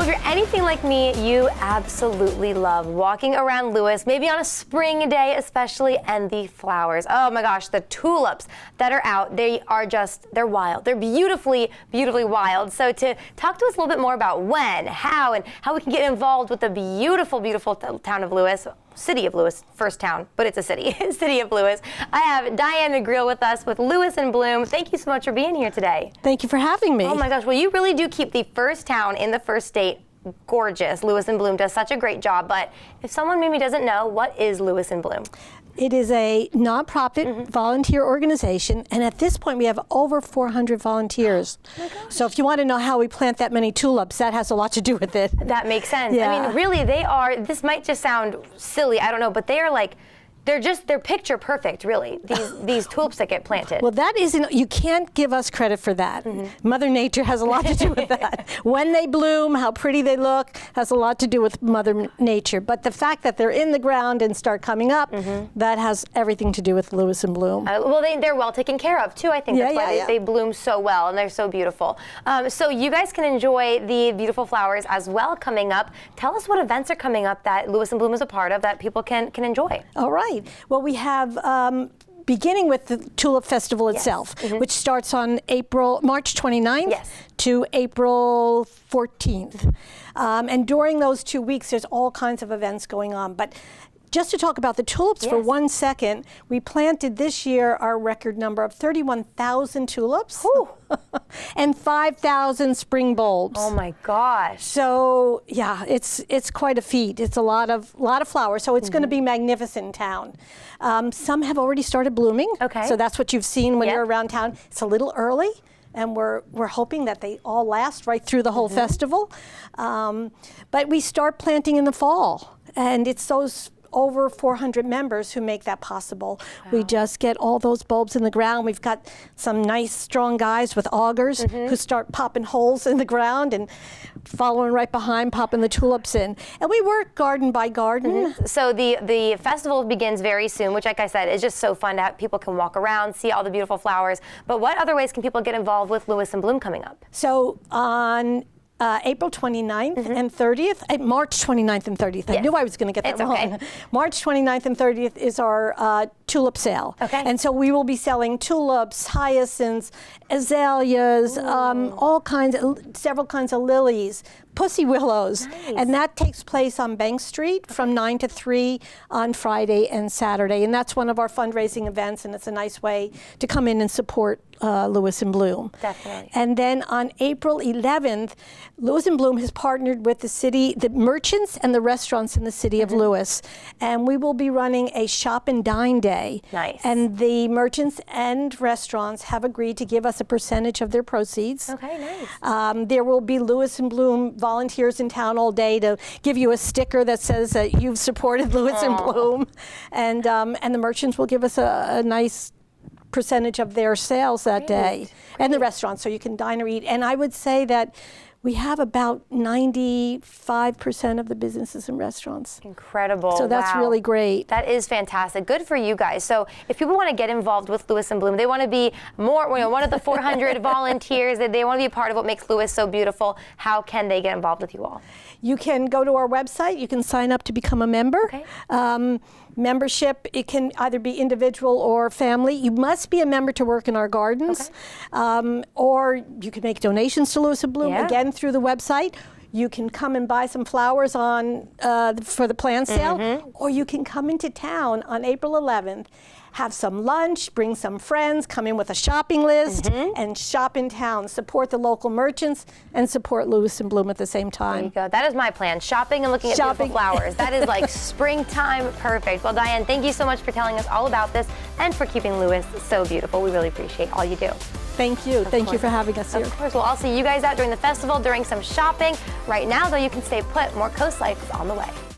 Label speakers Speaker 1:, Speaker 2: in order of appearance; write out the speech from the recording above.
Speaker 1: if you're anything like me, you absolutely love walking around Lewes, maybe on a spring day especially, and the flowers. Oh my gosh, the tulips that are out, they're wild. They're beautifully, beautifully wild. So to talk to us a little bit more about when, how, and how we can get involved with the beautiful, beautiful town of Lewes, city of Lewes, first town, but it's a city, city of Lewes. I have Diana McGreal with us with Lewes In Bloom. Thank you so much for being here today.
Speaker 2: Thank you for having me.
Speaker 1: Oh my gosh, well you really do keep the first town in the first state gorgeous. Lewes In Bloom does such a great job, but if someone maybe doesn't know, what is Lewes In Bloom?
Speaker 2: It is a nonprofit volunteer organization, and at this point we have over 400 volunteers.
Speaker 1: Oh my gosh.
Speaker 2: So if you want to know how we plant that many tulips, that has a lot to do with it.
Speaker 1: That makes sense.
Speaker 2: Yeah.
Speaker 1: I mean, really, this might just sound silly, I don't know, but they are like, they're picture perfect, really, these tulips that get planted.
Speaker 2: Well, that isn't, you can't give us credit for that. Mother Nature has a lot to do with that. When they bloom, how pretty they look, has a lot to do with Mother Nature. But the fact that they're in the ground and start coming up, that has everything to do with Lewes In Bloom.
Speaker 1: Well, they're well taken care of, too, I think. That's why they bloom so well, and they're so beautiful. So you guys can enjoy the beautiful flowers as well coming up. Tell us what events are coming up that Lewes In Bloom is a part of that people can enjoy.
Speaker 2: All right. Well, we have, beginning with the Tulip Festival itself, which starts on March 29th to April 14th. And during those 2 weeks, there's all kinds of events going on. But just to talk about the tulips for 1 second, we planted this year our record number of 31,000 tulips and 5,000 spring bulbs.
Speaker 1: Oh my gosh!
Speaker 2: So yeah, it's quite a feat. It's a lot of flowers. So it's going to be magnificent in town. Some have already started blooming. Okay. So that's what you've seen when you're around town. It's a little early, and we're hoping that they all last right through the whole festival. But we start planting in the fall, and it's those over 400 members who make that possible. Wow. We just get all those bulbs in the ground. We've got some nice strong guys with augers who start popping holes in the ground and following right behind, popping the tulips in. And we work garden by garden.
Speaker 1: So the festival begins very soon, which, like I said, is just so fun to have. People can walk around, see all the beautiful flowers. But what other ways can people get involved with Lewes In Bloom coming up? So
Speaker 2: on April 29th and 30th, March 29th and 30th. I knew I was going to get that wrong. Okay. March 29th and 30th is our tulip sale. Okay. And so we will be selling tulips, hyacinths, azaleas, all kinds, several kinds of lilies, pussy willows. Nice. And that takes place on Bank Street from 9 to 3 on Friday and Saturday. And that's one of our fundraising events, and it's a nice way to come in and support Lewes In Bloom. Definitely. And then on April 11th, Lewes In Bloom has partnered with the merchants and the restaurants in the city of Lewes. And we will be running a shop and dine day. Nice. And the merchants and restaurants have agreed to give us a percentage of their proceeds. Okay, nice. There will be Lewes In Bloom volunteers in town all day to give you a sticker that says that you've supported Lewes In Bloom. And the merchants will give us a nice percentage of their sales that day. And the restaurants, so you can dine or eat. And I would say that we have about 95% of the businesses and restaurants. Incredible. So that's really great. That is fantastic. Good for you guys. So if people want to get involved with Lewes In Bloom, they want to be more, one of the 400 volunteers, they want to be a part of what makes Lewes so beautiful, how can they get involved with you all? You can go to our website. You can sign up to become a member. Okay. Membership, it can either be individual or family. You must be a member to work in our gardens. Okay. Or you can make donations to Lewes In Bloom, again, through the website. You can come and buy some flowers for the plant sale, or you can come into town on April 11th, have some lunch, bring some friends, come in with a shopping list, and shop in town. Support the local merchants and support Lewes In Bloom at the same time. There you go. That is my plan. Shopping and looking at beautiful flowers. That is like springtime perfect. Well, Diane, thank you so much for telling us all about this and for keeping Lewes so beautiful. We really appreciate all you do. Thank you. Thank you for having us here. Of course. Well, I'll see you guys out during the festival, during some shopping. Right now, though, you can stay put. More CoastLife is on the way.